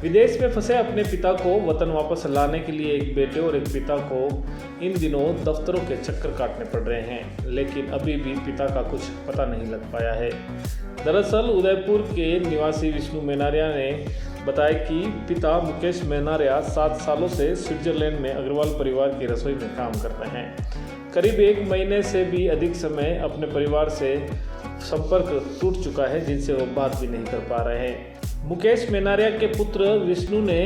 विदेश में फंसे अपने पिता को वतन वापस लाने के लिए एक बेटे और एक पिता को इन दिनों दफ्तरों के चक्कर काटने पड़ रहे हैं, लेकिन अभी भी पिता का कुछ पता नहीं लग पाया है। दरअसल उदयपुर के निवासी विष्णु मेनारिया ने बताया कि पिता मुकेश मेनारिया 7 सालों से स्विट्जरलैंड में अग्रवाल परिवार की रसोई में काम कर रहे हैं। करीब 1 महीने से भी अधिक समय अपने परिवार से संपर्क टूट चुका है, जिनसे वो बात भी नहीं कर पा रहे हैं। मुकेश मेनारिया के पुत्र विष्णु ने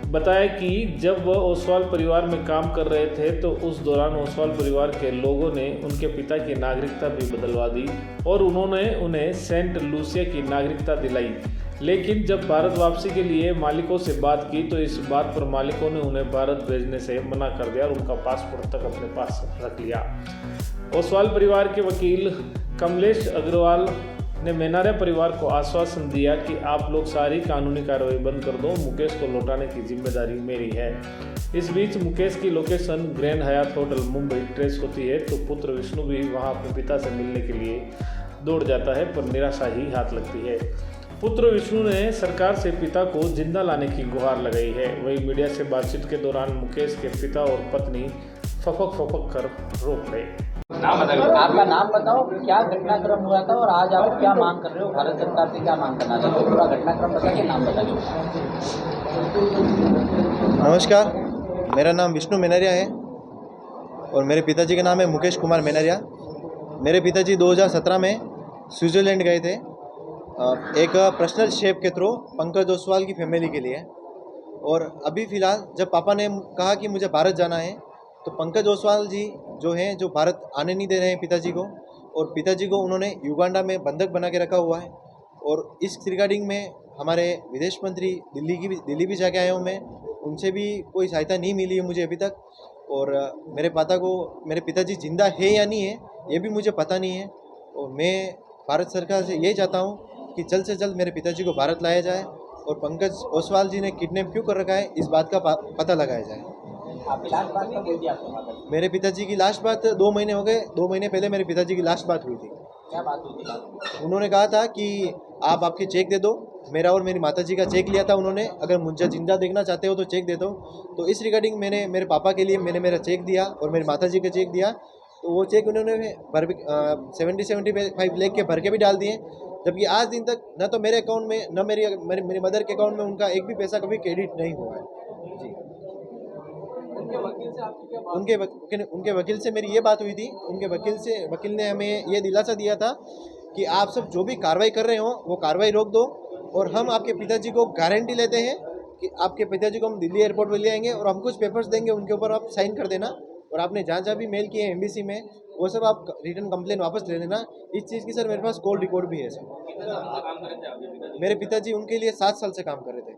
बताया कि जब वह ओसवाल परिवार में काम कर रहे थे तो उस दौरान ओसवाल परिवार के लोगों ने उनके पिता की नागरिकता भी बदलवा दी और उन्होंने उन्हें सेंट लूसिया की नागरिकता दिलाई। लेकिन जब भारत वापसी के लिए मालिकों से बात की तो इस बात पर मालिकों ने उन्हें भारत भेजने से मना कर दिया और उनका पासपोर्ट तक अपने पास रख लिया। ओसवाल परिवार के वकील कमलेश अग्रवाल ने मेनारिया परिवार को आश्वासन दिया कि आप लोग सारी कानूनी कार्रवाई बंद कर दो, मुकेश को लौटाने की जिम्मेदारी मेरी है। इस बीच मुकेश की location grand Hyatt hotel Mumbai trace होती है तो पुत्र विष्णु भी वहां अपने पिता से मिलने के लिए दौड़ जाता है, पर निराशा ही हाथ लगती है। पुत्र विष्णु ने सरकार से पिता को जिंदा लाने की गुहार लगाई है। वहीं मीडिया से बातचीत के दौरान मुकेश के पिता और पत्नी फपक कर रो पड़े। आपका नाम बताओ, क्या घटनाक्रम हुआ था और आज आप क्या मांग कर रहे हो, भारत सरकार से क्या मांग करना चाहते हो? पूरा घटनाक्रम बताइए, नाम बताइए। नमस्कार, मेरा नाम विष्णु मेनारिया है और मेरे पिताजी का नाम है मुकेश कुमार मेनारिया। मेरे पिताजी 2017 में स्विट्ज़रलैंड गए थे एक पर्सनल शेफ के थ्रू पंकज ओसवाल की फैमिली के लिए। और अभी फ़िलहाल जब पापा ने कहा कि मुझे भारत जाना है तो पंकज ओसवाल जी जो हैं, जो भारत आने नहीं दे रहे हैं पिताजी को, और पिताजी को उन्होंने युगांडा में बंधक बना के रखा हुआ है। और इस रिगार्डिंग में हमारे विदेश मंत्री दिल्ली भी जाके आया हूँ मैं, उनसे भी कोई सहायता नहीं मिली है मुझे अभी तक। और मेरे पिताजी जिंदा है या नहीं है ये भी मुझे पता नहीं है। और मैं भारत सरकार से यही चाहता हूँ कि जल्द से जल्द मेरे पिताजी को भारत लाया जाए और पंकज ओसवाल जी ने किडनैप क्यों कर रखा है इस बात का पता लगाया जाए। आपकी लास्ट बात कब हुई थी आपके? मेरे पिताजी की लास्ट बात 2 महीने हो गए। 2 महीने पहले मेरे पिताजी की लास्ट बात हुई थी। क्या बात हुई थी? उन्होंने कहा था कि आप आपके चेक दे दो। मेरा और मेरी माताजी का चेक लिया था उन्होंने, अगर मुझे जिंदा देखना चाहते हो तो चेक दे दो। तो इस रिगार्डिंग मैंने मेरे पापा के लिए मेरा चेक दिया और मेरी माताजी का चेक दिया। तो वो चेक उन्होंने 70-75 लाख के भर के भी डाल दिए, जबकि आज दिन तक न तो मेरे अकाउंट में न मेरी मदर के अकाउंट में उनका एक भी पैसा कभी क्रेडिट नहीं हुआ है जी। उनके वकील से मेरी ये बात हुई थी। वकील ने हमें ये दिलासा दिया था कि आप सब जो भी कार्रवाई कर रहे हो वो कार्रवाई रोक दो और हम आपके पिताजी को गारंटी लेते हैं कि आपके पिताजी को हम दिल्ली एयरपोर्ट पर ले आएंगे और हम कुछ पेपर्स देंगे, उनके ऊपर आप साइन कर देना। और आपने जहाँ भी मेल किए हैं एम्बेसी में, वो सब आप रिटर्न कंप्लेन वापस ले लेना। इस चीज़ की सर मेरे पास कॉल रिकॉर्ड भी है सर। मेरे पिताजी उनके लिए 7 साल से काम कर रहे थे।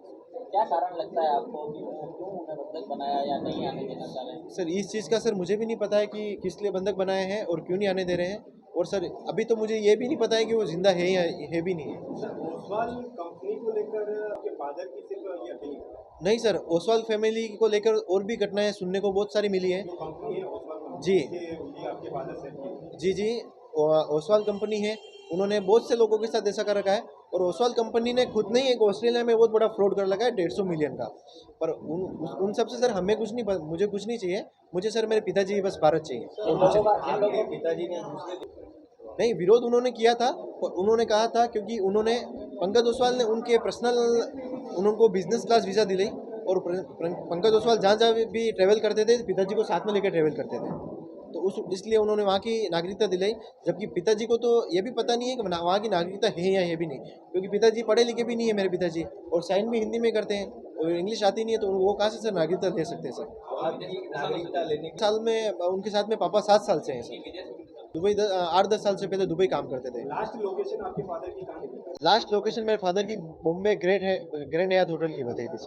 क्या कारण लगता है आपको कि वो क्यों उन्हें बंधक बनाया या नहीं आने देना चाह रहे हैं? सर इस चीज़ का सर मुझे भी नहीं पता है कि किस लिए बंधक बनाए हैं और क्यों नहीं आने दे रहे हैं। और सर अभी तो मुझे ये भी नहीं पता है कि वो जिंदा है या है भी नहीं है। ओसवाल कंपनी को लेकर आपके फादर की सिर्फ ये अकेली? नहीं सर, ओसवाल फैमिली को लेकर और भी घटनाएं सुनने को बहुत सारी मिली है। कंपनी है ओसवाल जी आपके फादर से? जी ओसवाल कंपनी है, उन्होंने बहुत से लोगों के साथ ऐसा कर रखा है। और ओसवाल कंपनी ने खुद नहीं एक ऑस्ट्रेलिया में बहुत बड़ा फ्रॉड कर लगा है 150 मिलियन का। पर उन सब से सर हमें कुछ नहीं, मुझे कुछ नहीं चाहिए। मुझे सर मेरे पिताजी बस भारत चाहिए। और मुझे पिताजी ने नहीं, विरोध उन्होंने किया था और उन्होंने कहा था क्योंकि उन्होंने पंकज ओसवाल ने उनके पर्सनल उनको बिजनेस क्लास वीज़ा दिलाई और पंकज ओसवाल जहाँ भी ट्रैवल करते थे पिताजी को साथ में लेकर ट्रैवल करते थे, तो इसलिए उन्होंने वहाँ की नागरिकता दिलाई। जबकि पिताजी को तो ये भी पता नहीं है कि वहाँ की नागरिकता है या ये भी नहीं, क्योंकि पिताजी पढ़े लिखे भी नहीं है मेरे पिताजी, और साइन भी हिंदी में करते हैं और इंग्लिश आती नहीं है, तो वो कहाँ से सर नागरिकता ले सकते हैं सर। नागरिकता लेने साल में उनके साथ में पापा 7 साल से हैं सर। दुबई 8-10 साल से पहले दुबई काम करते थे। लास्ट लोकेशन आपके फादर की कहाँ है? लास्ट लोकेशन मेरे फादर की बॉम्बे ग्रैंड हयात होटल की बताई थी।